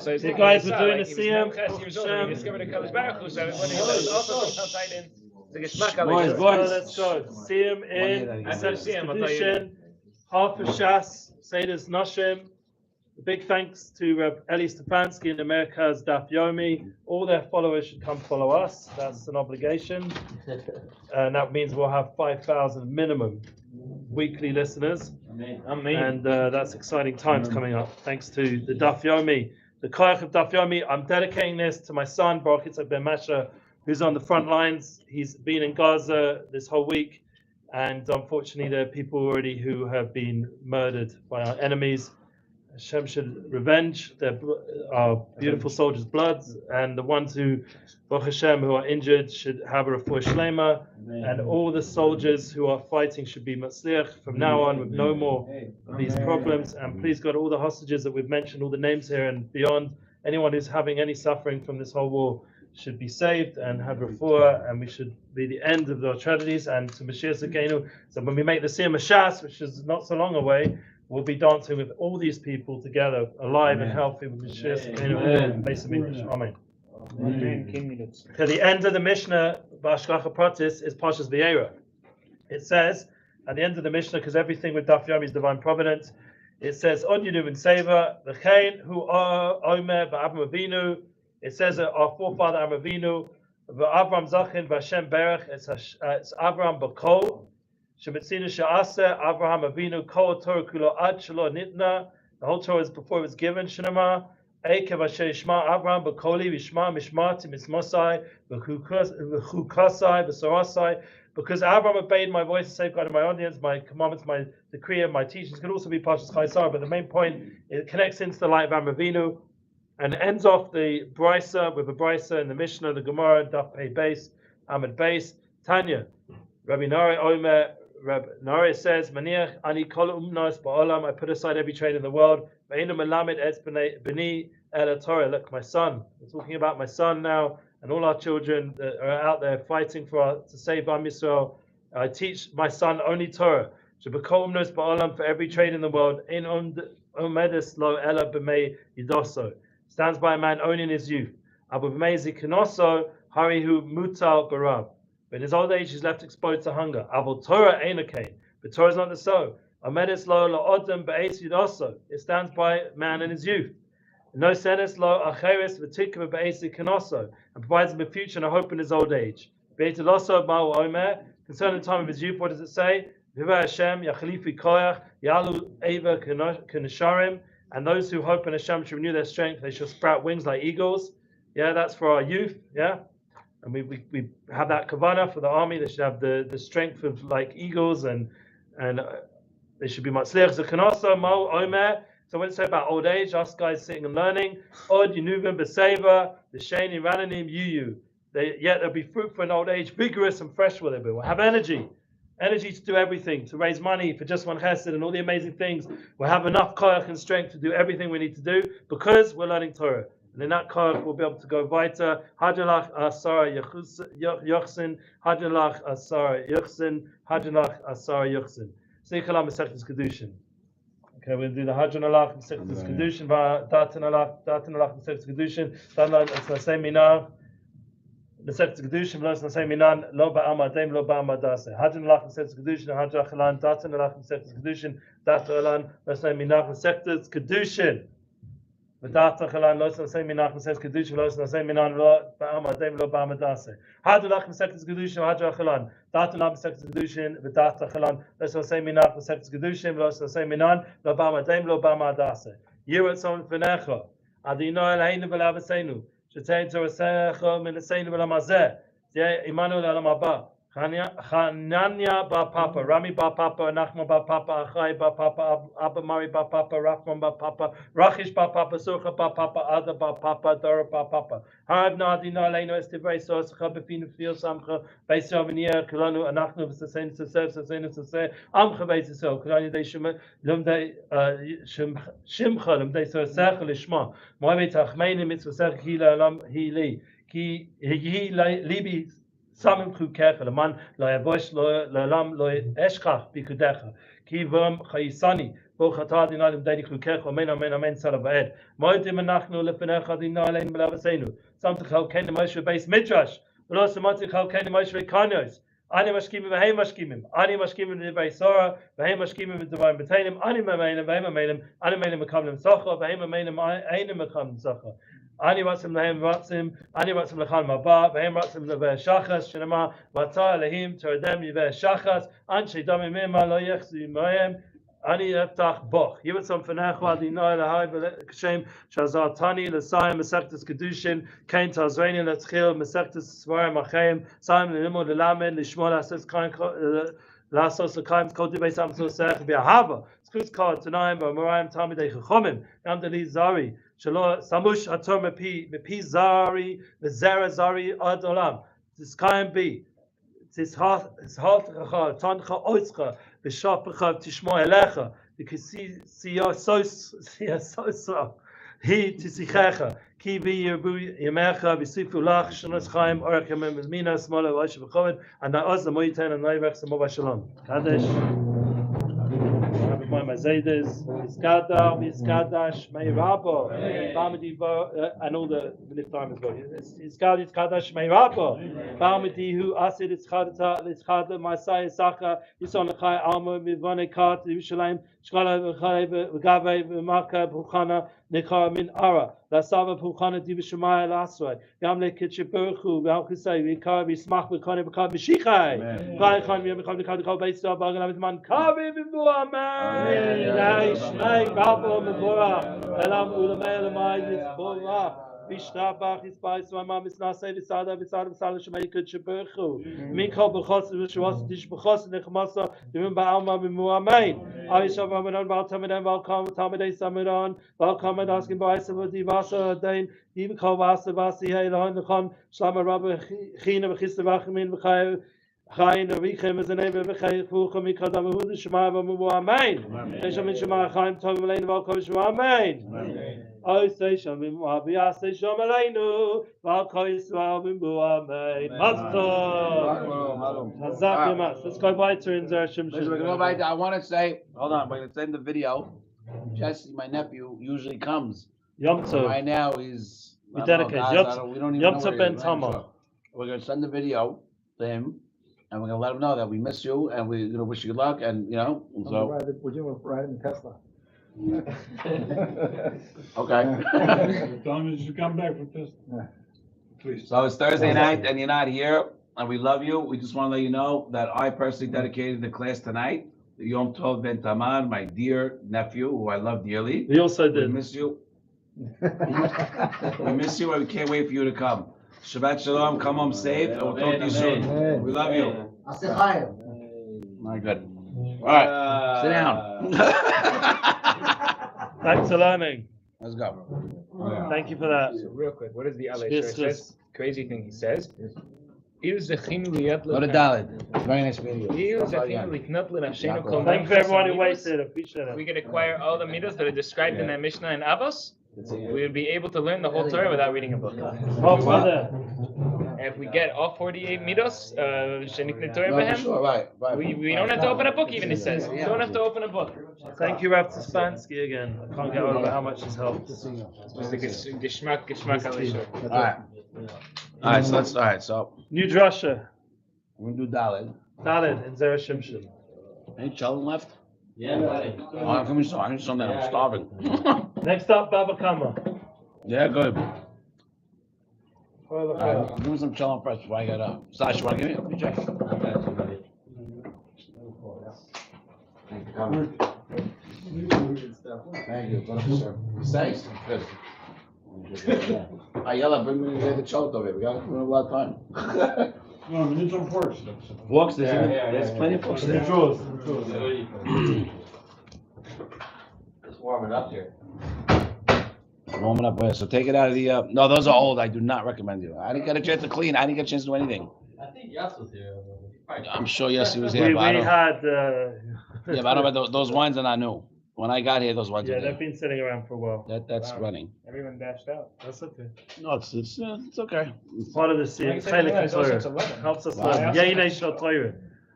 So you guys were doing like the Siyum. He discovered a Kadosh Baruch Hu, so when he was also sometimes the Geschmack. Boys, let's go. Siyum in Kedushin, half a Shas, Seder's Noshim. Big thanks to Eli Stefanski in America's Daf Yomi. All their followers should come follow us. That's an obligation. And that means we'll have 5,000 minimum weekly listeners. Amen. And that's exciting times coming up. Thanks to the Daf Yomi, the Koyach of Daf Yomi. I'm dedicating this to my son, Baruch Yitzhak Ben Masha, who's on the front lines. He's been in Gaza this whole week. And unfortunately, there are people already who have been murdered by our enemies. Hashem should revenge our beautiful soldiers' blood, and the ones who, Baruch Hashem, who are injured should have a refuah shlema, and all the soldiers who are fighting should be matzliach from now on with no more of these problems. And please God, all the hostages that we've mentioned, all the names here and beyond, anyone who's having any suffering from this whole war should be saved and have refuah, and we should be the end of our tragedies. And to Mashiach Zakenu, so when we make the Siyum Shas, which is not so long away, we'll be dancing with all these people together, alive and healthy with Mashiach Zakenu. Basic English. Amen. To the end of the Mishnah, B'Hashgacha Pratis, is Parshat Vayera. It says at the end of the Mishnah, because everything with Daf Yomi is divine providence, it says On Yinu and Seva V'chein Hu Omer B'Avram Avinu. It says that our forefather Avram Avinu V'Avram Zachin V'Hashem Berech. It's Avram B'Kol. Shemitzinu Sha'aseh Avraham Avinu Kol Torah Kulo Ad Shelo Nitna. The whole Torah is before it was given. Shnema Ekev Asher Yishma Avraham B'Koli V'Yishma Mishmati Mismosai V'Chukasai V'Sorasai. Because Avraham obeyed my voice, safeguarded my audience, my commandments, my decree, and my teachings. Could also be Parshas Chaisar, but the main point, it connects into the light of Avram Avinu and ends off the brisa with a brisa in the Mishnah, the Gemara, Daf Pei Beis, Amud Beis, Tanya. Rabbi Nari Omer. Rabbi Nari says, "Maniach ani kol umnos ba'olam." I put aside every trade in the world. Ve'enu melamed etz b'ni el Torah. Look, my son. We're talking about my son now, and all our children that are out there fighting to save Am Yisrael. I teach my son only Torah. Shebekol umnos ba'olam, for every trade in the world. In omedes lo ela b'mei yidoso. Stands by a man only in his youth. Abu b'mei zikanoso harihu mutal barav. But in his old age, he's left exposed to hunger. Avol Torah ain't okay, but Torah is not the so. Amedis lo la'odem be'es yidoso. It stands by man in his youth. No senes lo acheres v'tikva be'es kanoso, and provides him a future and a hope in his old age. Be'etiloso ma'u omer. Concerning the time of his youth, what does it say? Viva Hashem yachlifi koyach yalu eva kenisharim. And those who hope in Hashem shall renew their strength. They shall sprout wings like eagles. Yeah, that's for our youth. Yeah. And we have that kavanah for the army. They should have the strength of like eagles, and they should be matzliach zekanoso mo omer. So when it's said about old age, us guys sitting and learning, od yinuvim b'seva the sheni rananim yuyu. Yet they'll be fruitful in old age, vigorous and fresh will they be. We'll have energy to do everything, to raise money for just one chesed and all the amazing things. We'll have enough koyach and strength to do everything we need to do because we're learning Torah. And in that koyach, we'll be able to go weiter. Hadjalach asara yochsin, hadjalach asara yochsin, hadjalach asara yochsin. Sikalam Masechtas Kedushin. Okay, we'll do the hadjalach Masechtas Kedushin, datanalach Masechtas Kedushin, datanalach Nasei Minah, Masechtas Kedushin, Nasei Minan, lo ba'amadem, lo ba'amadase. Hadjalach Masechtas Kedushin, hadjachalan, datanalach Masechtas Kedushin, datalan, Nasei Minah, Masechtas Kedushin. V'data chalan lo s'nasei minach m'sechtas kedushin lo s'nasei minan lo ba'amadem lo ba'amadase. Hadulach m'sechtas kedushin hadra chalan. Data la m'sechtas kedushin v'data chalan lo s'nasei minach m'sechtas kedushin lo s'nasei minan lo ba'amadem lo ba'amadase. Yirat son v'necha adino elheinu v'lavasenu shetein torasecha minaseinu v'lamazeh zeh imanu l'olam haba. Chananya ba papa, Rami ba papa, Nachman ba papa, Achai ba papa, Abba Mari ba papa, Rachman ba papa, Rachish ba papa, Surcha ba papa, Ada ba papa, Dora ba papa. Harav Nadina Leino Estivrei Sosacha Befinu Fil Samcha Beiso Venier Kulanu Anachnu V'Sasein Saseh Sasein Saseh Amcha Beiso Kulanu De Lumdei Shimcha Lumdei Sosech Lishma Moavet Achmeini Mitzvasech Hila Lam Hili Ki Libi Samim Chukecha Laman Lo Yavosh Lo Lam Lo Eshchach Bikudecha Ki Vom Chayisani ברוך אתה אדוני למדני חוקך, אמן אמן אמן צלב ועד. מועדים אנחנו לפניך אדוני אלוהינו ולאבותינו. שמת חלקנו מוישה בבית מדרש, ולא שמתי חלקנו מוישה בקניוס. אני משכימים והם משכימים. אני משכימים בדברי סורה, והם משכימים בדברים בטלים. אני ממלם והם ממלם. אני ממלם מקבלים סוחר, והם ממלם אינם מקבלים סוחר. אני רוצים להם רוצים, אני רוצים לך מבא, והם רוצים לבאר שחס, שנאמר, ואתה אלוהים תרדם יבאר שחס, אנשי דמים ממה לא יחזו עמהם, אני אפתח בוך. יבצם פניך אדוני אלוהי ולכשם שעזרתני לסיים מסכת קדושין, כן תעזרני להתחיל מסכת ספרים אחרים, סיים ללמוד ללמד, לשמוע לעשות לקיים כל דברי סמסוסך באהבה, זכות כל התנאים והאמוראים תלמידי חכמים, גם דלי זרי, שלא סמוש התור מפי זרי וזרע זרי עד עולם. תזכיים בי, תזהלתך, תנך אויצך, ושופך תשמוע אליך, וכסיוסו היא תשיחך, כי בי ירבו ימיך ויוסיפו לך שנות חיים אורך ימים ומינה שמאלה ואישה וכבוד, הנעוז למויתן הנעבך שמו בשלום. קדש. My Mazel, Iskadash, May Rabbo, Bamadi, I know the time is going. Iskadash, May Rabbo, Bamadi, who Asid Iskada, Masai Saka, Isonachai Alma, Mivane Kat, Yerushalayim, Shkala, Gave, Maka, Pukhana, Nekar Min Ara, La Sava Pukhana, Divishamaya Lasway, Yamle Kitchiburku, Valkusai, Vikar, Vismach, Vikane, Vikar, Vishikai, Kaikan, Yamikam, the Kadiko, Base, Bagan, Man, Kavi, Vibuaman. Shnai Rabbo Mebora, Elam Ulamay Elamai Yisbora, Vishtabach Yispais, Mama Misnase, Visada, Shemay Kutchaburku, Mikho Bechos, Vishwas, Dishbechos, Nechmasa, Yimba Alma Bimuamain, Aisha Ramadan, Valtamadan, Valkam, Tamadei Samadan, Valkam, asking by Savati Vasa, Dane, Yimko Vasa, Vasi, Helan, the Khan, Shlama Rabba, China, Vachistavachamin, Vachai. Chayin avichem is the name of V'chayich V'uchem Mikadam V'hudu Shema V'mubu Amen. Neshem in Shema Chaim Tovim Aleinu V'alkol Shema Amen. Oy say Shamim V'abiyah say Shem Aleinu V'alkol Yisrael V'mubu Amen. Mazel. Hazak Yamas. Let's go weiter in Zera Shimshon. I want to say, hold on, we're going to send the video. Jesse, my nephew, usually comes. Yom Tov. Right now he's... We dedicate. Yom Tov Ben Tamar. We're going to send the video to him. And we're gonna let him know that we miss you, and we're gonna wish you good luck, and you know. And so. Would you ride in Tesla? Okay. Tell me you come back with this. Please. So it's Thursday night, and you're not here, and we love you. We just want to let you know that I personally dedicated the class tonight to Yom Tov Ben Tamar, my dear nephew, who I love dearly. We also did. We miss you. We miss you, and we can't wait for you to come. Shabbat Shalom, come home safe, and we'll talk to you soon. We love you. My good. All right, sit down. Thanks for learning. Let's go. Thank you for that. So real quick, what is the Allah Yes, says? Crazy thing he says. Go to Dalit. Very nice video. Thank you for everyone who waited. Appreciate it. We could acquire all the midas that are described in that Mishnah and Avos. We would be able to learn the whole Torah without reading a book. Oh, brother. If we get all 48 midos, Right. we don't have to open a book, even it says. We don't have to open a book. Thank you, Rav Tispansky, again. I can't get over how much it's helped. It's the geschmack Alisha. All right, so let's start. So, New drasha. we're going to do Dalit. Dalit in Zera Shimshon. Any children left? Yeah. Oh, come here, I'm starving. Next up, Baba Kama. Yeah, good. Give me some chillin' first before I get up. Sasha, want to give me a check? Thank you. Thanks. Good. Yella, bring me the chocolate over here. We got a lot of time. No, we need some forks. Forks, there's plenty of forks there. It's warming up here. Warming up where? So take it out of the, no, those are old. I do not recommend you. I didn't get a chance to clean. I didn't get a chance to do anything. I think Yas was here. I'm sure Yossi was here, We but I don't. had. Yeah, but I don't know, those wines are not new. When I got here, those wines Yeah, are they've new. been sitting around for a while. That's running. Everyone dashed out. That's okay. No, it's okay. It's part of the scene. Like I said, Torah. it's 11. Helps us Wow. learn. Yainei Shal Torah.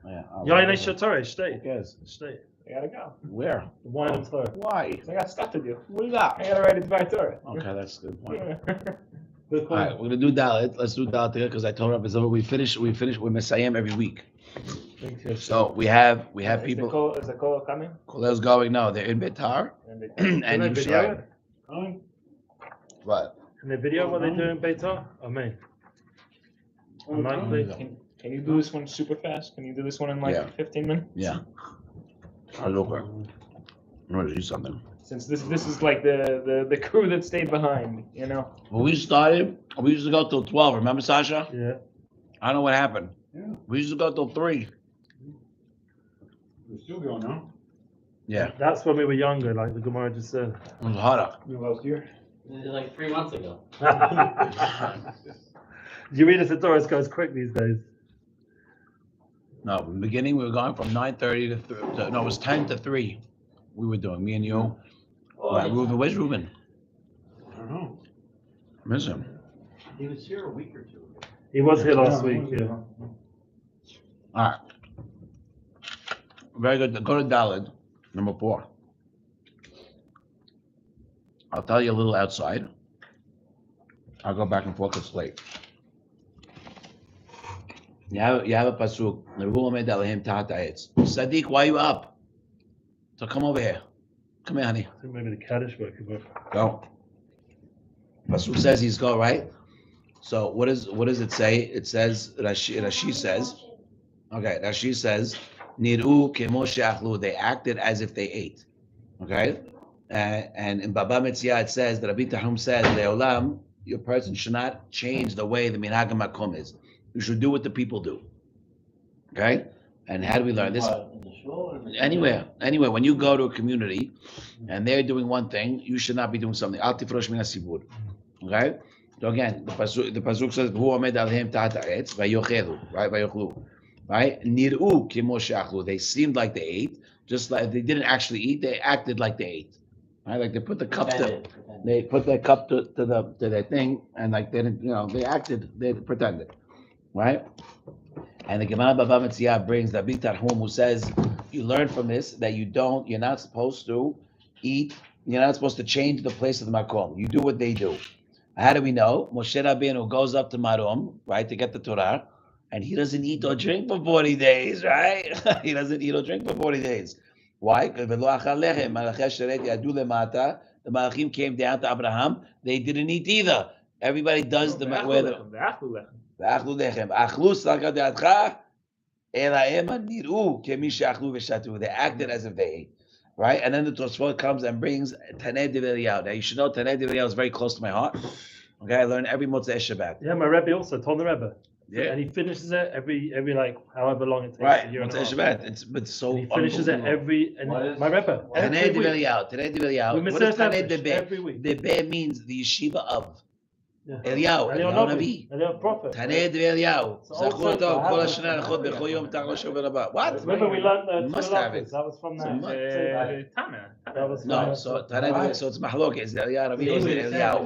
Yeah. Yainei Shal Torah. Stay. Who cares? Stay. I gotta go. Where? The wine and Torah. Why? I got stuff to do. What do you got? I gotta write it by Torah. Okay, that's a good point. Good All point. right, we're gonna do Dalit. Let's do Dalit together because I told Rabbi we finish with Messiah every week. So we have people. Is the call coming? Kole's going. No, they're in Betar and Yerushalayim. Huh? What? Can they video what they do in Beitar? Oh, man. Unlikely. Can you do this one super fast? Can you do this one in like Yeah. 15 minutes? Yeah. I'll look. I'm gonna do something. Since this is like the crew that stayed behind, you know. When we started, we used to go till 12. Remember, Sasha? Yeah. I don't know what happened. Yeah. We used to go till 3. We're still going now. Yeah. That's when we were younger, like the Gemara just said. It was harder. Last year. Like 3 months ago. You read it to Doris goes quick these days. No, in the beginning we were going from 9:30 to 3. No, it was 10 to 3. We were doing, me and you. Right, Reuben, where's Reuben? I don't know. Miss him. He was here a week or 2 ago. He was here last week, yeah. All right. Very good. Go to Daled, number 4. I'll tell you a little outside. I'll go back and forth. It's late. You have a pasuk. Sadiq, why are you up? So come over here. Come here, honey. I think maybe the Kaddish work. Go. Pasuk says he's go, right? So what does it say? It says Rashi says, okay, Rashi says, Niru kemo she'achlu, they acted as if they ate. Okay? And in Baba Metzia it says that Rabbi Tahum says, Leolam, your person should not change the way the minhag makom is. You should do what the people do. Okay? And how do we learn this? Anywhere. When you go to a community and they're doing one thing, you should not be doing something. Al tifrosh min hasibur. Okay? So again, the pasuk says, "Hu omed alhem ta'at ha'etz vayochelu," right? Vayochlu, right? Niru kimo she'achlu. They seemed like they ate, just like they didn't actually eat. They acted like they ate, right? Like they put the cup they put their cup to their thing, and like they didn't, they acted, they pretended, right? And the Gemara Baba Metzia brings the Rabbi Tarhum, who says you learn from this that you're not supposed to eat. You're not supposed to change the place of the makom. You do what they do. How do we know? Moshe Rabbeinu goes up to Marom, right, to get the Torah, and he doesn't eat or drink for 40 days, right? He doesn't eat or drink for 40 days. Why? Because the Malachim came down to Abraham. They didn't eat either. Everybody does the they acted as if they ate. Right? And then the Tosfot comes and brings Taneh Divrei. Now you should know Taneh Divrei is very close to my heart. Okay, I learn every Motzei Shabbat. Yeah, my Rebbe also told the Rebbe. Yeah. And he finishes it every like however long it takes. Right, a year and a Motzei half. Shabbat. It's so And he finishes it my Rebbe. Taneh Divrei. Taneh Divrei. What is Taneh Divrei? Every week. Divrei means the yeshiva of. Yeah. Eliyahu, Eliyahu Navi. Eliyahu prophet. Taneh Divrei Eliyahu. What? Remember we learned the Must have it. That was from that. Tana. That was No, so Taneh Divrei, so it's Mahlok. Is Eliyahu Navi or is it Eliyahu?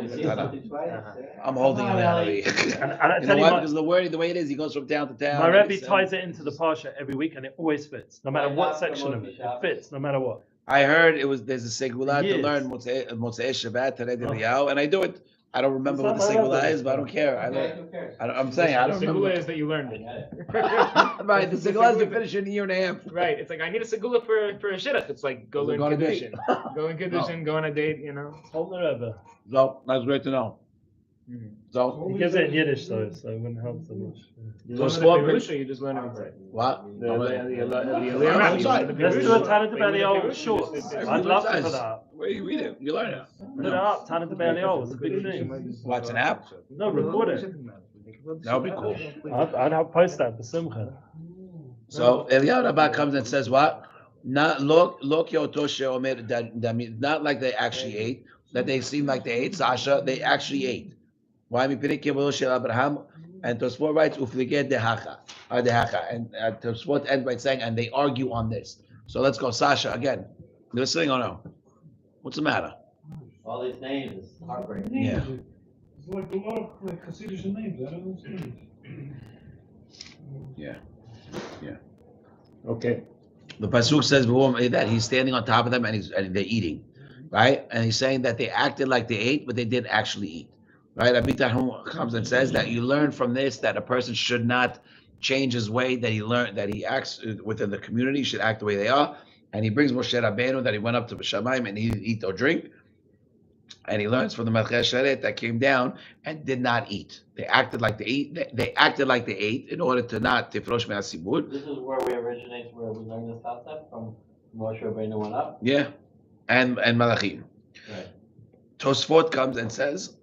I'm holding Eliyahu Navi. And I You know tell you what? what, Because the way it is, he goes from town to town. my Rebbe ties it into the Parshat every week, and it always fits, no matter what section of it. It fits, no matter what. I heard there's a segula to Yes. learn Motzei Shabbat, Taneh Divrei, and I do it. I don't remember what the It's not my segula Rebbe. is, but I don't care. I'm saying I don't The segula remember. is that you learned it. Right, the segula is to finish in a year and a half. Right. It's like I need a segula for a shidduch. It's like go learn Go on a date. condition. Go in condition. Go on a date. Hold the Rebbe. So that's great to know. So He gives it in Yiddish though, so it wouldn't help so much. You So learn small the bridge- Pirush or you just learn everything? what? Let's do a Tana Debelio short. I'd love to put that up. Where you read it? You learn it. Put it up. Tana Debelio was a big thing. What's an app? No, record it. That would be cool. I'd have post that for Simcha. So Eliyahu Rabbah comes and says what? Not not like they actually ate. That they seem like they ate. Sasha, they actually ate. Why? Abraham and Tosfot writes ufliget dehacha, and Tosfot ends by saying, and they argue on this. So let's go, Sasha again. You listening or no? What's the matter? All these names, heartbreaking. Yeah. It's like a lot of Hasidic names. I don't understand. Yeah. Okay. The pasuk says that he's standing on top of them and they're eating, right? And he's saying that they acted like they ate, but they didn't actually eat, right? Rabbi Tahum comes and says that you learn from this that a person should not change his way that he acts within the community, should act the way they are. And he brings Moshe Rabbeinu that he went up to Shamayim and he didn't eat or drink. And he learns from the Melchei Sharet that came down and did not eat. They acted like they ate. They acted like they ate in order to not tifrosh me'asibud. This is where we originate, where we learn this concept from Moshe Rabbeinu went up. Yeah, and Malachim. Right. Tosfot comes and says,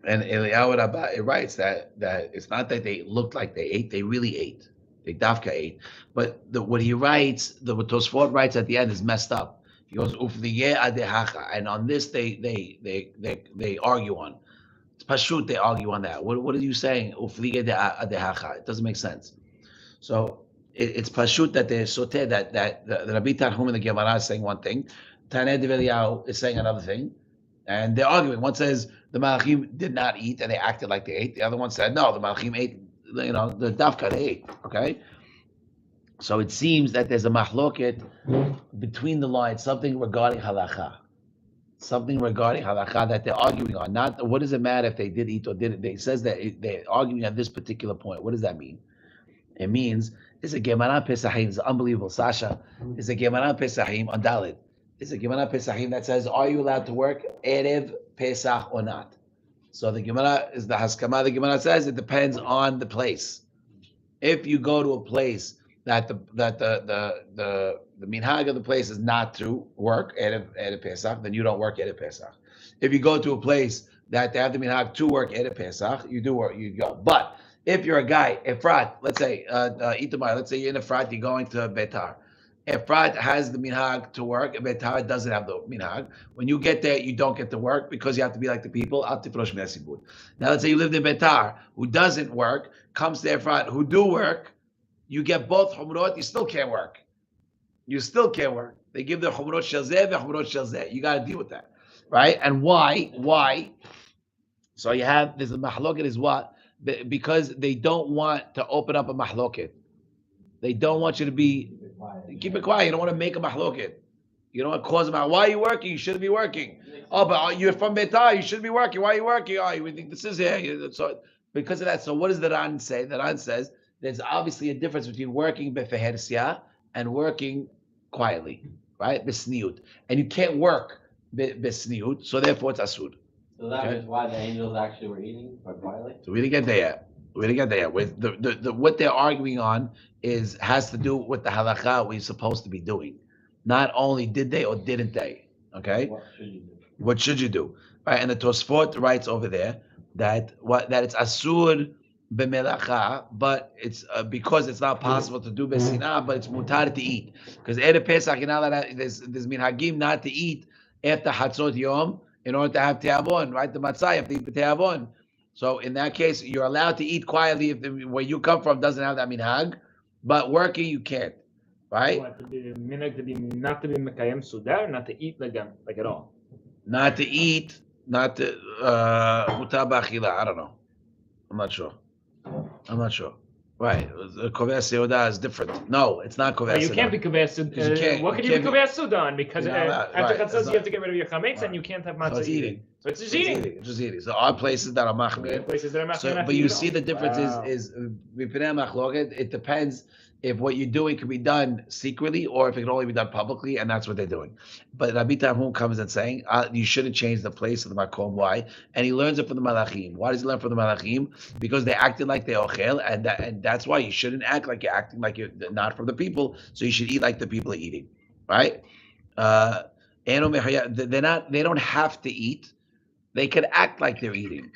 and Eliyahu Rabbah, it writes that it's not that they looked like they ate, they really ate. They dafka ate. But what he writes, what Tosfot writes at the end is messed up. He goes, Ufliyeh adehacha. And on this they argue on. It's pashut, they argue on that. What are you saying? Ufliyeh adehacha. It doesn't make sense. So it's pashut that they sote that the Rabbi Tarhum in the Gemara is saying one thing, Taneh Develiyahu is saying another thing, and they're arguing. One says the Malachim did not eat and they acted like they ate. The other one said no, the Malachim ate. The dafka they ate. Okay, so it seems that there's a mahloket between the lines, something regarding halacha, that they're arguing on. Not what does it matter if they did eat or didn't. They says that they're arguing on this particular point. What does that mean? It means it's a Gemara Pesachim. It's unbelievable, Sasha. It's a Gemara Pesachim on Dalit. It's a Gemara Pesachim that says, are you allowed to work Erev Pesach or not? So the Gemara is the Haskama. The Gemara says it depends on the place. If you go to a place that the minhag of the place is not to work Erev Pesach, then you don't work Erev Pesach. If you go to a place that they have the minhag to work Erev Pesach, you do work, you go. But if you're a guy, Efrat, let's say, Itamar, let's say you're in Efrat, you're going to Betar. Efrat has the minhag to work, and Betar doesn't have the minhag. When you get there, you don't get to work because you have to be like the people. Now, let's say you lived in Betar, who doesn't work, comes to Efrat, who do work, you get both chumrot, you still can't work. You still can't work. They give the chumrot shazeh and chumrot shazeh. You got to deal with that, right? And why? So you have, there's a mahloket is what? Because they don't want to open up a mahloket. They don't want you to keep it quiet. You don't want to make a mahloket. You don't want to cause a mahloket. Why are you working? You shouldn't be working. Oh, but you're from Betar. You shouldn't be working. Why are you working? Oh, you think this is here. So because of that, so what does the Ran say? The Ran says there's obviously a difference between working beferhersiyah and working quietly, right? Besniut. And you can't work besniut, so therefore it's asud. So that is why the angels actually were eating quite quietly? So we didn't get there yet. With the what they're arguing on has to do with the halakha we're supposed to be doing. Not only did they or didn't they. Okay? What should you do? Right? And the Tosfot writes over there that it's asur b'melacha, but it's because it's not possible to do besinah, but it's mutar to eat. Because Erev Pesach, there's minhagim not to eat after Hatzot Yom, in order to have te'avon, right? The matzah, you have to eat the te'avon. So in that case, you're allowed to eat quietly if where you come from doesn't have that minhag, but working you can't, right? What, minhag not to be mekayem sudah, or not to eat like at all? Not to eat, not to mutar b'achila. I don't know. I'm not sure. Right, Koveh Seudah is different. No, it's not Koveh Seudah. You can't be Koveh Seudah. What can you be Koveh Seudah on? Because after Chatzos you have to get rid of your chametz, and you can't have matzah. So it's eating. So it's just eating. It's just eating. So our places that are machmir. But you see the difference is it depends if what you're doing can be done secretly or if it can only be done publicly, and that's what they're doing. But Rabbi Tarhum comes and saying you shouldn't change the place of the makom. Why? And he learns it from the malachim. Why does he learn from the malachim? Because they acted like they ochel, and that's why you shouldn't act like you're acting like you're not from the people. So you should eat like the people are eating, right? They don't have to eat. They can act like they're eating.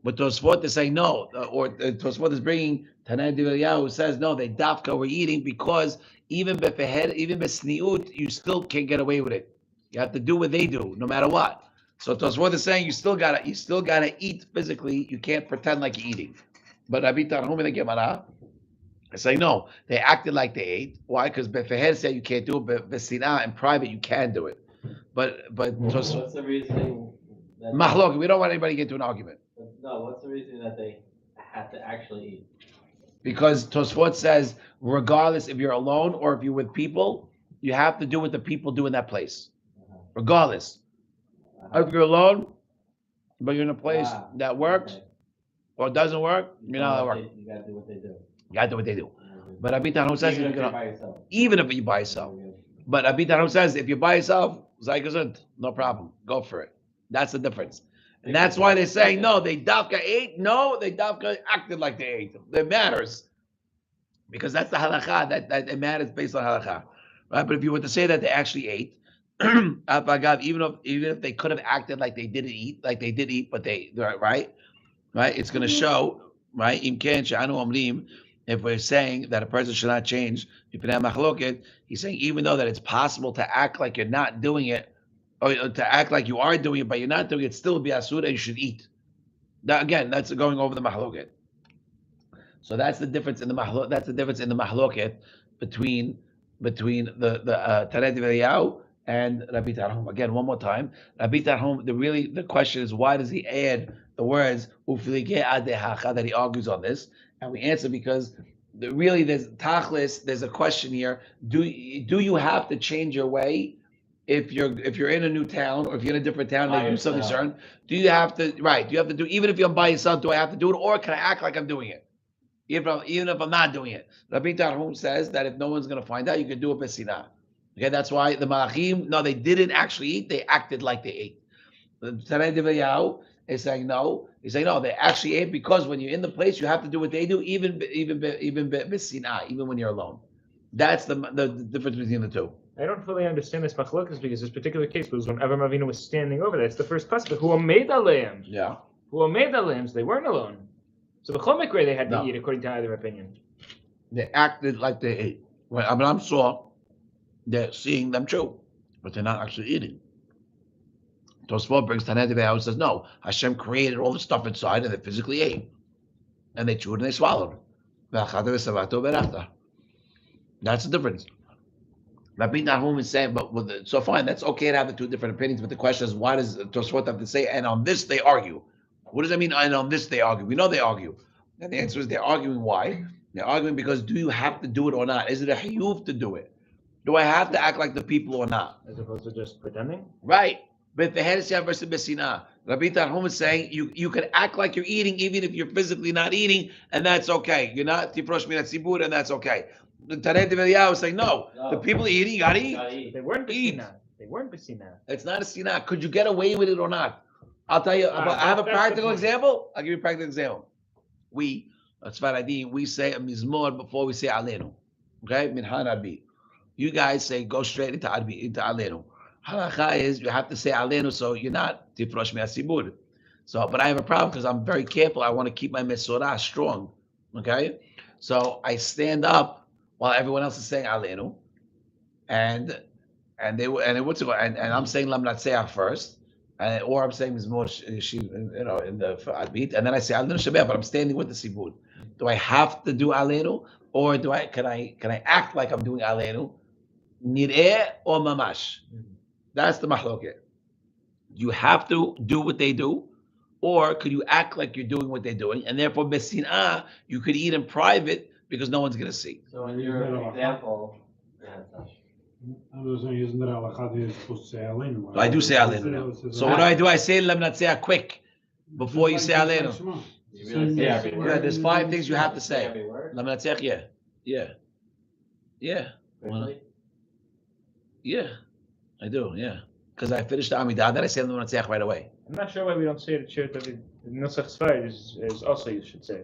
But Tosfot is saying no, or Tosfot is bringing Tanai Divyahu who says no, they dafka were eating because even besniut, you still can't get away with it. You have to do what they do, no matter what. So Tosfot is saying you still gotta eat physically. You can't pretend like you're eating. But Rabbi Tarhum in the Gemara is saying no, they acted like they ate. Why? Because befer said you can't do it, but besina in private you can do it. But what's the reasoning? Mahlok, we don't want anybody to get into an argument. No, what's the reason that they had to actually eat? Because Tosfot says, regardless if you're alone or if you're with people, you have to do what the people do in that place, regardless. If you're alone, but you're in a place that works or doesn't work, you're not allowed to work. You gotta do what they do. You gotta do what they do. But Rabbi Tarhum says Even if you're you're gonna, by yourself. even if you're by yourself. But Rabbi Tarhum says if you're by yourself, sei gesund, no problem, go for it. That's the difference. And that's why they're saying no, they dafka ate. No, they dafka acted like they ate. It matters. Because that's the halakha, that it matters based on halakha. Right? But if you were to say that they actually ate, even if they could have acted like they didn't eat, like they did eat, but they right? It's gonna show, right? If we're saying that a person should not change, he's saying even though that it's possible to act like you're not doing it, or to act like you are doing it, but you're not doing it, still be asura, you should eat. That, again, that's going over the mahloket. So that's the difference in the mahloket. That's the difference in the mahloket between the Tanei V'Eliyahu and Rabbi Tarhum. Again, one more time. Rabbi Tarhum, the question is, why does he add the words that he argues on this? And we answer because there's tachlis. There's a question here. Do you have to change your way if you're in a new town, or if you're in a different town, they do something certain? Do you have to do, even if you're by yourself, do I have to do it, or can I act like I'm doing it? Even if I'm not doing it. Rabbi Tarhum says that if no one's going to find out, you can do it b'sinah. Okay, that's why the Malachim, no, they didn't actually eat, they acted like they ate. The Tanei V'Eliyahu is saying no. He's saying no, they actually ate, because when you're in the place, you have to do what they do, even b'sinah, even when you're alone. That's the difference between the two. I don't fully understand this machlokas, because this particular case was when Avram Avinu was standing over there. It's the first pasuk. Who made aleim? Yeah. Who made aleim? So they weren't alone. So the Chol Mikre they had to No. eat, according to either opinion. They acted like they ate. When Abraham saw, they're seeing them chew, but they're not actually eating. Tosfot brings Tanei V'Eliyahu and says, no, Hashem created all the stuff inside and they physically ate. And they chewed and they swallowed. That's the difference. Rabbi Tarhum is saying, so fine, that's okay to have the two different opinions, but the question is, why does Tosfot have to say, and on this they argue? What does that mean, and on this they argue? We know they argue. And the answer is they're arguing why? They're arguing because do you have to do it or not? Is it a hiyuv to do it? Do I have to act like the people or not? As opposed to just pretending? Right. But the Hedesiyah versus Besina. Rabbi Tarhum is saying you can act like you're eating even if you're physically not eating, and that's okay. You're not tifrosh minat zibur, and that's okay. The Tanei V'Eliyahu is saying no. The people eating, you gotta eat. They weren't besina. They weren't besina. It's not a sinah. Could you get away with it or not? I'll tell you. I have a practical example. I'll give you a practical example. We say a mizmor before we say alenu. Okay, minhan arbi. You guys say go straight into arbi, into alenu. Halacha is you have to say alenu, so you're not tifrosh me'asibur. So, but I have a problem because I'm very careful. I want to keep my mesorah strong. Okay, so I stand up while everyone else is saying alenu, and I'm saying lam natseach first. Or I'm saying is more, in the arbit, and then I say alenu shabbat, but I'm standing with the sibud. Do I have to do alenu, or can I act like I'm doing alenu? Nireh or mamash? That's the mahloket. You have to do what they do, or could you act like you're doing what they're doing, and therefore besinah you could eat in private because no one's going to see. So in your example, Isn't that halakha is supposed to say alenu? I do say alenu now. So what do? I say lam natzeh quick before you say alenu. you really say every word. Yeah, there's 5 things you have to Say say. every word. Lam natzeh, yeah. Quickly? Yeah, I do, yeah. Because I finished the Amidah, then I say lam natzeh right away. I'm not sure why we don't say it at Shirat David. Nusach Sfard is also you should say.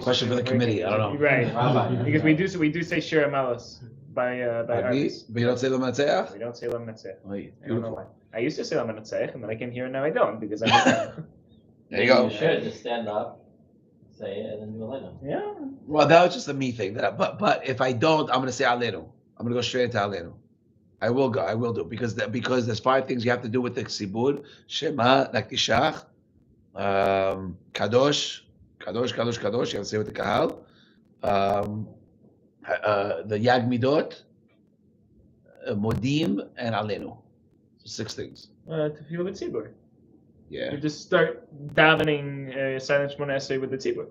Question for the committee. I don't know. Right, Rabbi. because we do say Shira Malas by Arvis. But you don't say lam natzeh? We don't say Lam Natzeh. Oh, I don't know why. I used to say Lam Natzeh, and then I came here and now I don't because I'm. There you go. You should just stand up, say it, and then do a lineup. Yeah. Well, that was just a me thing. But if I don't, I'm going to say alenu. I'm going to go straight into alenu. I will do because there's 5 things you have to do with the ksibur: Shema, Naktishach, Kadosh. You have to say with the kahal. The Yag Midot, Modim, and Alenu. So 6 things. To feel the tzibur. Yeah. You just start davening silent Shmona Esrei with the tzibur.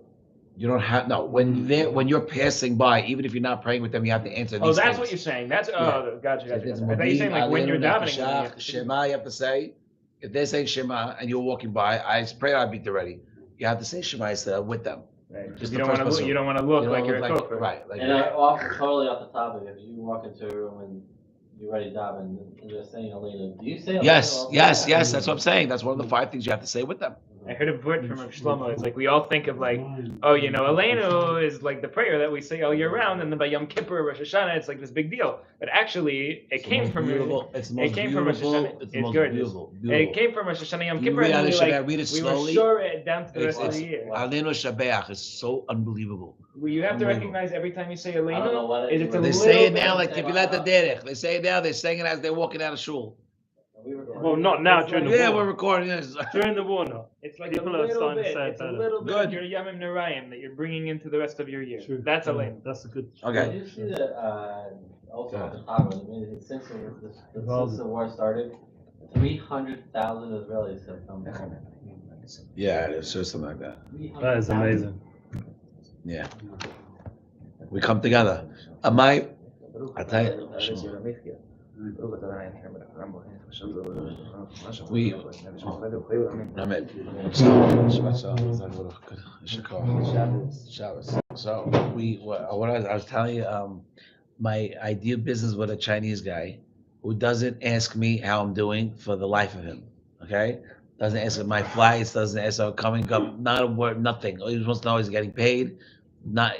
You don't have when you're passing by, even if you're not praying with them, you have to answer these Oh, that's things. what you're saying. That's Yeah. gotcha. So if I it's thought you're saying like when you're Aleinu davening. You have to say- Shema, you have to say. If they're saying Shema and you're walking by, I pray I beat already. You have to say Shema with them. Right. Just You the don't want to first look. pasuk. You don't want to look You like don't you're look a kofar. right. Like And totally off the topic, if you walk into a room and you're ready to dive and they're saying Elena, do you say Elena? yes. That's what I'm saying. That's one of the 5 things you have to say with them. I heard a word from Shlomo. It's like we all think of like, oh, Elenu is like the prayer that we say all year round, and then by Yom Kippur, Rosh Hashanah, it's like this big deal. But actually, it came from beautiful. It's the most it came from Rosh beautiful. Hashanah. It's the most beautiful. It came from Rosh Hashanah Yom You Kippur, read and it, we read it slowly. were sure it down to the rest of the year. Aleinu Shabeach is so unbelievable. Well, you have to recognize every time you say I don't know Elenu, what is it's a They little say it bit- now like if you let the derech. They say it now. They're saying it as they're walking out of shul. Well, not now during the Yeah, war. we're recording this. During the war, no. It's like People a are little starting to bit. say it It's a better. little bit Good. of your Yamim Nerayim that you're bringing into the rest of your year. True. That's Elenu. That's a good. Okay. Did you see that, also at the top of it, since the war started, 300,000 Israelis have come home. Yeah, it's just something like that. That is amazing. Yeah. We come together. I tell you, I was telling you, my idea business with a Chinese guy who doesn't ask me how I'm doing for the life of him. Okay, doesn't ask my flights, doesn't ask how coming up, not a word, nothing. All he wants to know is getting paid. Not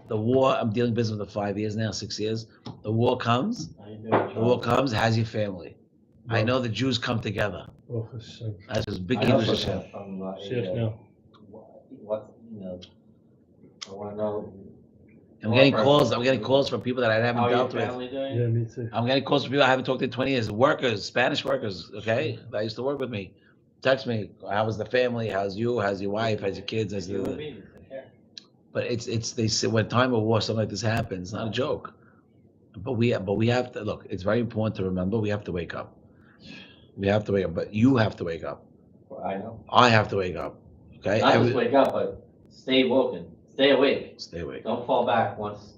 the war. I'm dealing business with 5 years now, 6 years. The war comes. The war comes. How's your family? I know the Jews come together. That's just big English Hashem. I want to know. I'm getting calls. I'm getting calls from people that I haven't dealt with. Yeah, me too. I'm getting calls from people I haven't talked to in 20 years. Workers, Spanish workers. Okay, that used to work with me. Text me. How was the family? How's you? How's your wife? How's your kids? But it's they say when time of war something like this happens, it's not a joke. But we have to look. It's very important to remember. We have to wake up. We have to wake up. But you have to wake up. I know. I have to wake up. Okay. Not just wake up, but stay woken. Stay awake. Stay awake. Don't fall back once,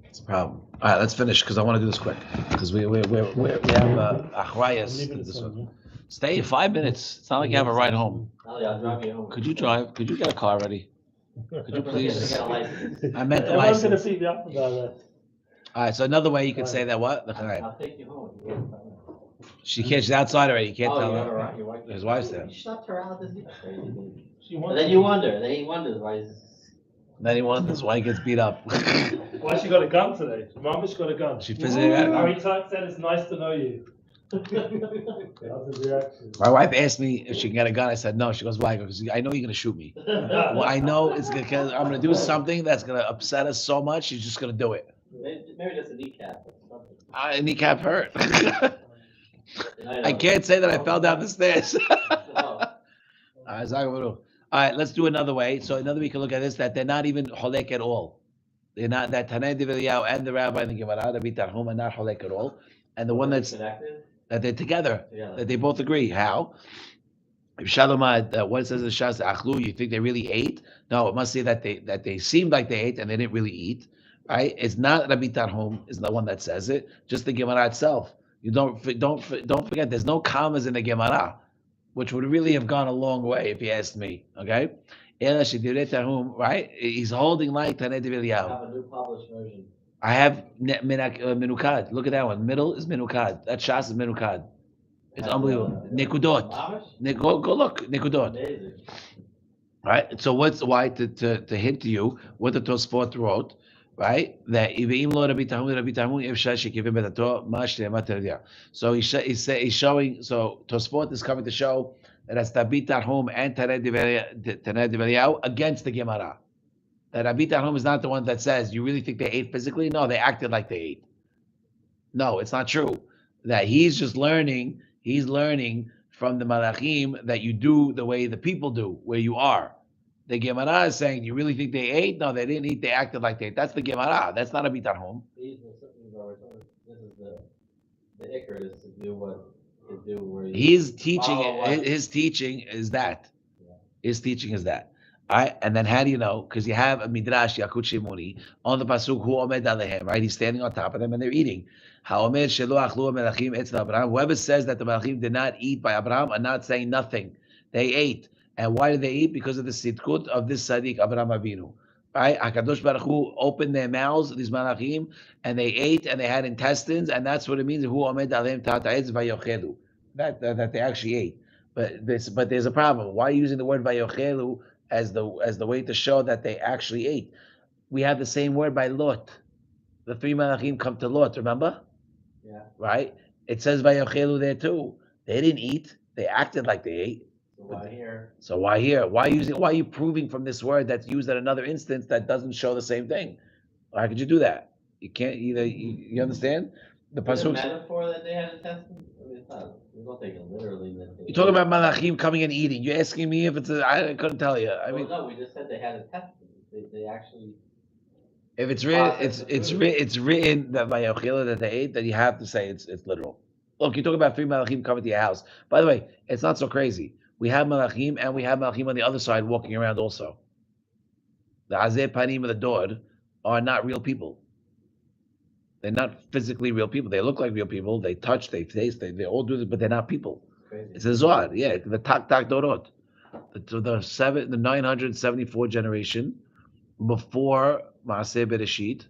It's a problem. All right, let's finish because I want to do this quick because we have achrayas to do this one. Stay 5 minutes. It's not like you have a ride home. I'll drive you home. Could you drive? Could you get a car ready? Could you please? Get a license. I meant the Everyone's gonna license. beat me up about that. All right, so another way you could say that what? All right. I'll take you home. She can't. She's outside already. You can't Oh, tell you her. have a right, your wife. His wife's there. You shut her out. This is crazy. She But wants then you wonder. Then he wonders why he's. Then he wonders why he gets beat up. Why she got a gun today? Mama's got a gun. She physically got a gun. Harry Tuck said it's nice to know you. That was his reaction. My wife asked me if she can get a gun. I said no. She goes, why? Because I know you're gonna shoot me. Well, I know it's because I'm gonna do something that's gonna upset us so much. She's just gonna do it. Maybe just a kneecap or something. Kneecap hurt. I know. can't say that I fell down the stairs. No. All right, let's do another way. So another way you can look at this, that they're not even holek at all. They're not, that Tanei Divriyah and the rabbi and the Gemara, the Bitarhum, are not holek at all. And the one that's, Connected? that they're together, Yeah. that they both agree. How? If Shalomad, what it says in Shas, Achlu, you think they really ate? No, it must say that they seemed like they ate and they didn't really eat. Right? It's not Rabbi Tarhum is the one that says it, just the Gemara itself. You don't forget, there's no commas in the Gemara, which would really have gone a long way if you asked me. Okay, right? He's holding like Tanei I Divriyah. have a new published version. I have Minukad. Look at that one. Middle is Minukad. That Shas is Minukad. It's unbelievable. Nikudot. Go look. Nikudot. Amazing. Right. So why to hint to you what the Tosfot wrote, right? That so he's showing. So Tosfot is coming to show that that's Rabbi Tarhum and Tanei Divriyah against the Gemara. That Rabbi Tarhum is not the one that says you really think they ate physically. No, they acted like they ate. No, it's not true. That he's just learning. He's learning from the Malachim that you do the way the people do, where you are. The Gemara is saying, you really think they ate? No, they didn't eat. They acted like they ate. That's the Gemara. That's not a Bitarhum. This is the Iker is to do what to do where you His teaching, follow what- his teaching is that. Yeah. His teaching is that. Right? And then how do you know? Because you have a midrash Yakut Shimoni on the pasuk Hu Omed Alehem, right? He's standing on top of them and they're eating. Ha'omed Shelo Achlu Melachim Etzel Abraham. Whoever says that the Melachim did not eat by Abraham are not saying nothing. They ate. And why did they eat? Because of the sitkut of this Sadiq Abraham Avinu. Right? HaKadosh Baruch Hu opened their mouths, these Malachim, and they ate and they had intestines, and that's what it means. Hu Omed Alehem Tata Etz Vayochelu. That they actually ate. But there's a problem. Why are you using the word Vayochelu as the way to show that they actually ate? We have the same word by Lot. The three Malachim come to Lot, remember? Yeah. Right? It says Vayochelu there too. They didn't eat. They acted like they ate. So why here? So why here? Why are you proving from this word that's used at another instance that doesn't show the same thing? Why could you do that? You can't either. You understand? The Is it a pasuk. metaphor that they had intestines? I mean, it's not. We don't take it literally. You're talking about Malachim coming and eating. You're asking me if it's I couldn't tell you. I mean, no, we just said they had intestines. They actually. if it's written, it's written that by Yochila that they ate, then you have to say it's literal. Look, you're talking about three Malachim coming to your house. By the way, it's not so crazy. We have Malachim and we have Malachim on the other side walking around also. The Azeh Panim of the Dor are not real people. They're not physically real people. They look like real people. They touch, they taste, they all do this, but they're not people. Crazy. It's a Zohar, yeah. The Tak Dorot, the 974 generation before Maaseh Bereshit,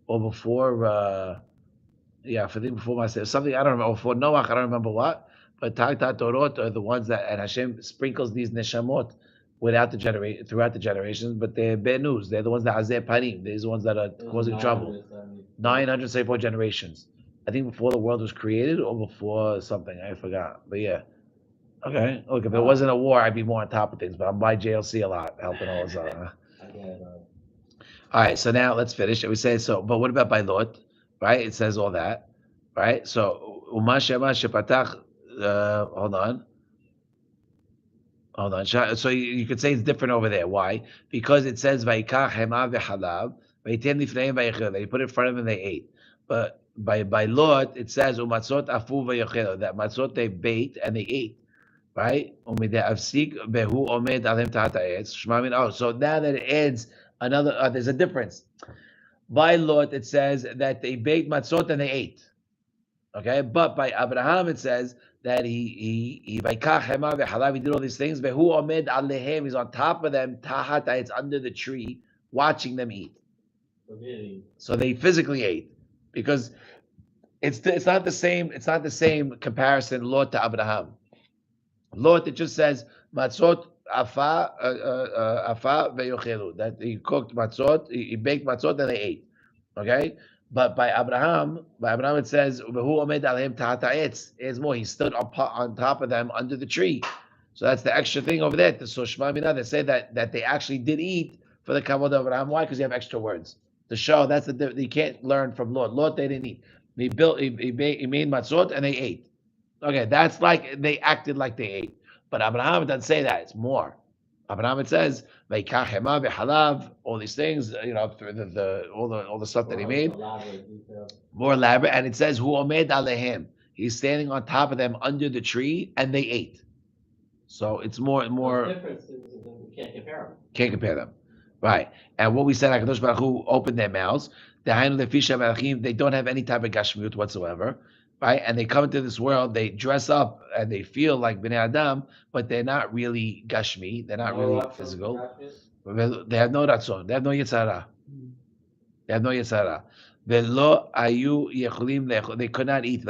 or before I think before Maaseh something I don't remember. Or before Noach, I don't remember what. But Tak Dorot are the ones that and Hashem sprinkles these neshamot throughout the generations, but they're bad news. They're the ones that Azeh Parim. They're the ones that are causing trouble. 974 generations. I think before the world was created or before something. I forgot. But yeah. Okay. Look, if it wasn't a war, I'd be more on top of things. But I'm by JLC a lot, helping all this out. All right. So now let's finish. We say so. But what about by Lot? Right? It says all that. Right? So Umashema Shepatach. Hold on. So you could say it's different over there. Why? Because it says Vaikach Hema v'Halav. They put it in front of them and they ate. But by Lot, it says Umatzot afu v'yochel, that matzot they baked and they ate. Right? Oh, so now that it adds another, there's a difference. By Lot, it says that they baked matzot and they ate. Okay, but by Abraham it says that he did all these things. He's on top of them. It's under the tree, watching them eat. So they physically ate because it's not the same. It's not the same comparison. Lot to Abraham. Lot, it just says matzot afa veyochelu, that he cooked matzot, he baked matzot and they ate. Okay. But by Abraham it says, he stood on top of them under the tree. So that's the extra thing over there. So Shema Minah, they say that they actually did eat for the kavod of Abraham. Why? Because you have extra words to show. That's you can't learn from Lot. Lot, they didn't eat. He made matzot and they ate. Okay, that's like they acted like they ate. But Abraham doesn't say that. It's more. Abraham it says all these things, through all the stuff that he made, more elaborate, and it says Hu Omed Alehem. He's standing on top of them under the tree, and they ate. So it's more. The difference is we can't compare them. Can't compare them, right? And what we said, HaKadosh Baruch Hu opened their mouths. They don't have any type of gashmiut whatsoever. Right, and they come into this world, they dress up and they feel like Bnei Adam, but they're not really Gashmi, they're not really physical. They have no Ratzon, they have no Yetzara. They have no Yetzara. They could not eat. And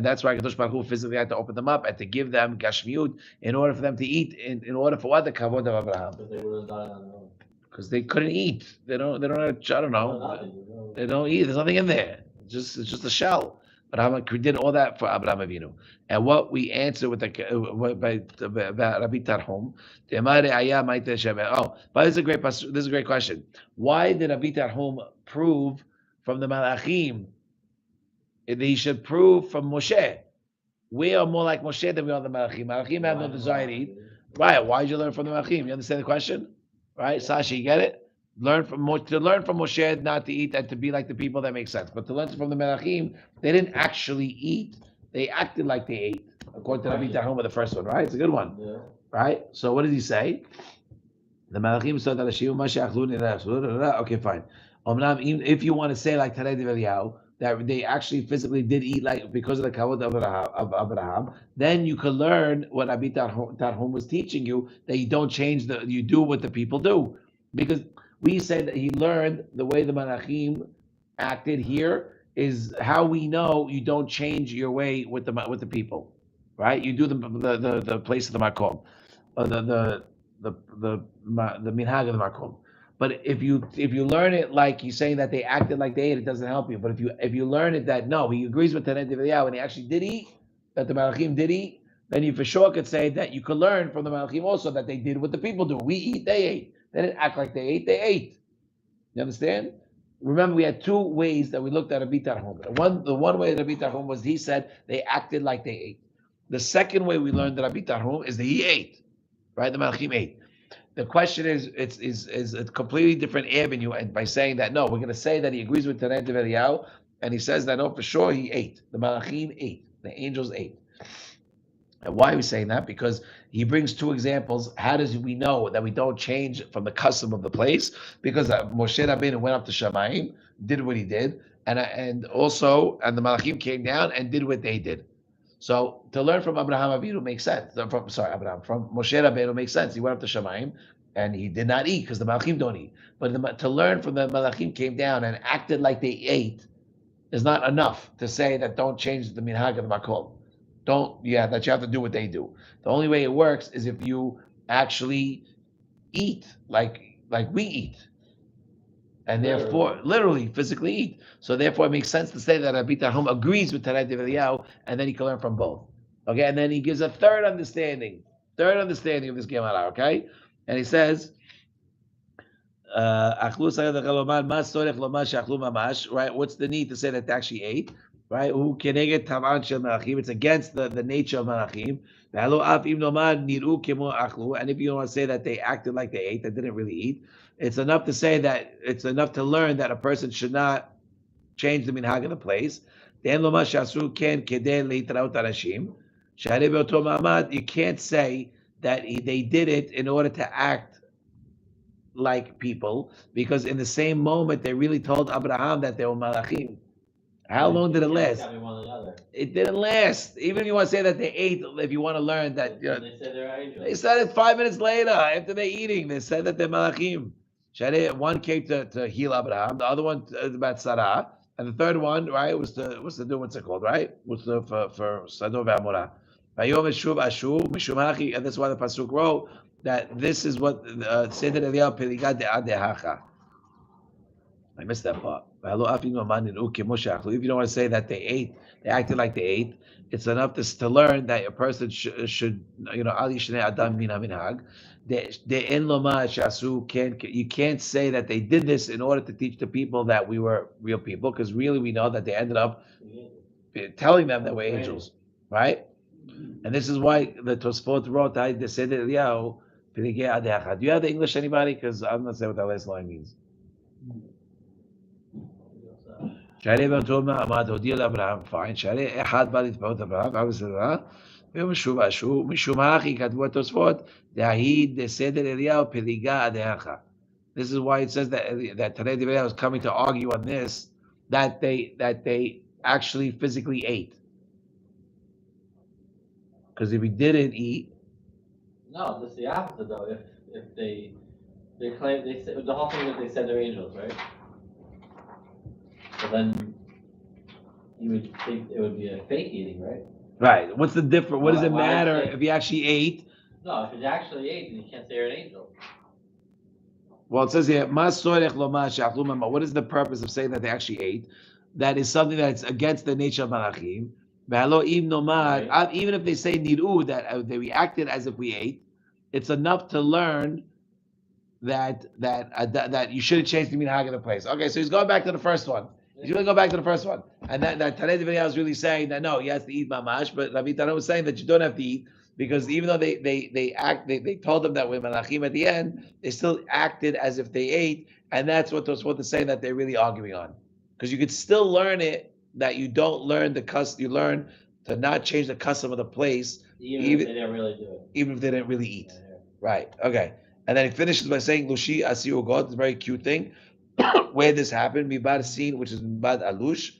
that's why Kadosh Baruch Hu physically had to open them up and to give them Gashmiut in order for them to eat, in order for what? The Kavod of Abraham. Because they would have done it on their own. Because they couldn't eat. They don't have, I don't know. They don't eat. There's nothing in there. It's just a shell. But we did all that for Abraham Avinu, and what we answer with by Rabbi Tarhum, but this is a great question. Why did Rabbi Tarhum prove from the Malachim? He should prove from Moshe. We are more like Moshe than we are the Malachim. Malachim have no desire to eat. Right? Why did you learn from the Malachim? You understand the question? Right, Sashi, you get it? To learn from Moshe not to eat and to be like the people, that makes sense. But to learn from the Melachim, they didn't actually eat; they acted like they ate, according to Rabbi Tahoma, the first one. Right? It's a good one. Yeah. Right? So what did he say? The Malachim saw that Siyum Mashiach. Okay, fine. If you want to say like Tanei Eliyahu, that they actually physically did eat like because of the kavod of Abraham, then you can learn what Abi Tarhum was teaching you, that you don't change you do what the people do, because we said that he learned the way the Malachim acted here is how we know you don't change your way with the people, right? You do the place of the makom, the minhag of the makom. But if you learn it like he's saying that they acted like they ate, it doesn't help you. But if you learn it that no, he agrees with Tanei Eliyahu and he actually did eat, that the Malachim did eat, then you for sure could say that you could learn from the Malachim also that they did what the people do. We eat, they ate. They didn't act like they ate. You understand? Remember, we had two ways that we looked at Rabbi Tarhum. The one way Rabbi Tarhum was he said they acted like they ate. The second way we learned that Rabbi Tarhum is that he ate, right? The Malachim ate. The question is, it's a completely different avenue, and by saying that no, we're going to say that he agrees with Tanei Eliyahu, and he says that no, for sure he ate. The Malachim ate. The angels ate. And why are we saying that? Because he brings two examples. How does we know that we don't change from the custom of the place? Because Moshe Rabbeinu went up to Shamayim, did what he did, and the Malachim came down and did what they did. So to learn from Abraham Avinu makes sense. From Moshe Rabbeinu makes sense. He went up to Shamayim and he did not eat because the Malachim don't eat. But to learn from the Malachim came down and acted like they ate is not enough to say that don't change the minhag of the makom. That you have to do what they do. The only way it works is if you actually eat like we eat. And therefore, literally, physically eat. So therefore, it makes sense to say that Rabbi Tarhum agrees with Tanei Eliyahu, and then he can learn from both. Okay, and then he gives a third understanding of this Gemara. Okay, and he says, right? What's the need to say that they actually ate? Right? It's against the nature of Malachim. And if you want to say that they acted like they ate, they didn't really eat, it's enough to say that it's enough to learn that a person should not change the minhag of the place. You can't say that they did it in order to act like people, because in the same moment they really told Abraham that they were Malachim. How long did it last? It didn't last. Even if you want to say that they ate, if you want to learn that, they said they're angels. They said it 5 minutes later after they're eating. They said that they're Malachim. One came to heal Abraham, the other one about Sarah, and the third one, right, was to do what's it called, right? Was for Sadov Amorah. And that's why the pasuk wrote that this is what Seder Eliyahu Peligad De'adehacha. I missed that part. If you don't want to say that they ate, they acted like they ate, it's enough to learn that a person should Ali Shnei Adam Min HaMinhag. You can't say that they did this in order to teach the people that we were real people, because really we know that they ended up telling them that we're angels, right? And this is why the Tosfot wrote the Seder Eliyahu. Do you have the English, anybody? Because I'm not saying what that last line means. Fine. This is why it says that Tanei Eliyahu was coming to argue on this, that they actually physically ate. Because if he didn't eat, no, this is the opposite though. If they claim they said the whole thing that they said they're angels, right? So then you would think it would be a fake eating, right? Right. What's the difference? What does it matter if he actually ate? No, if he actually ate, then you can't say you're an angel. Well, it says here, what is the purpose of saying that they actually ate? That is something that's against the nature of Malachim. Even if they say niru, that they reacted as if we ate, it's enough to learn that you shouldn't change the minhag of the place. Okay, so he's going back to the first one. He's really going back to the first one, and that Tanei Eliyahu is really saying that no, he has to eat mamash, but Rabbi Tana was saying that you don't have to eat, because even though they told them that we're Malachim at the end, they still acted as if they ate, and that's what Tosfot is saying that they're really arguing on, because you could still learn it that you don't learn the custom. You learn to not change the custom of the place, even if they didn't really do it. Even if they didn't really eat. Yeah. Right. Okay. And then he finishes by saying, Lushi Asiu God, it's a very cute thing. Where this happened, Mibad Sin, which is Mibad Alush.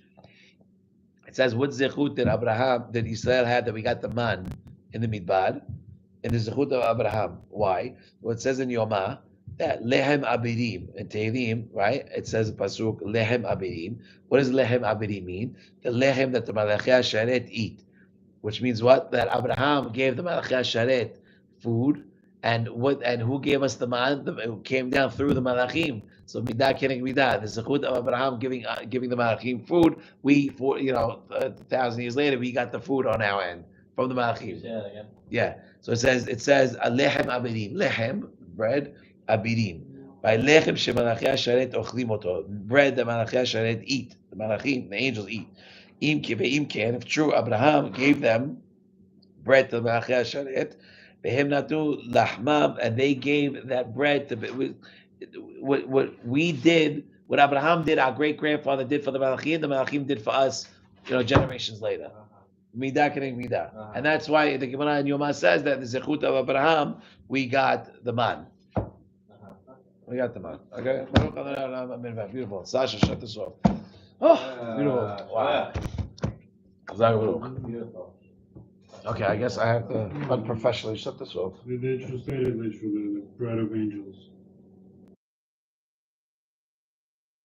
It says, what zechut did Abraham, that Israel had, that we got the man in the Midbar, in the zechut of Abraham. Why? Well, it says in Yomah, that Lehem Abirim, in Tehillim, right? It says Pasuk, Lehem Abirim. What does Lehem Abirim mean? The Lehem that the Malachi Sharet eat. Which means what? That Abraham gave the Malachi Sharet food, and who gave us the man? It came down through the Malachim. So midah keneg midah, the zechut of Abraham giving the Malachim food. We, for 1,000 years later, we got the food on our end from the Malachim. Yeah. So it says lechem abirim, lechem bread, abirim. By lechem shemalachi sharet ochlim oto, bread the Malachi sharet eat, the Malachim, the angels eat. Im ken, if true, Abraham gave them bread to the Malachi sharet. Behem natu lahmam, and they gave that bread to what we did, what Abraham did, our great grandfather did for the Malachim did for us, generations later. Midah keneg midah, and that's why the Gemara in Yoma says that the zechut of Abraham we got the man. We got the man. Okay, beautiful. Sasha, shut this off. Oh, beautiful. Wow. Beautiful. Okay, I guess I have to unprofessionally shut this off. They just stated that the bread of angels.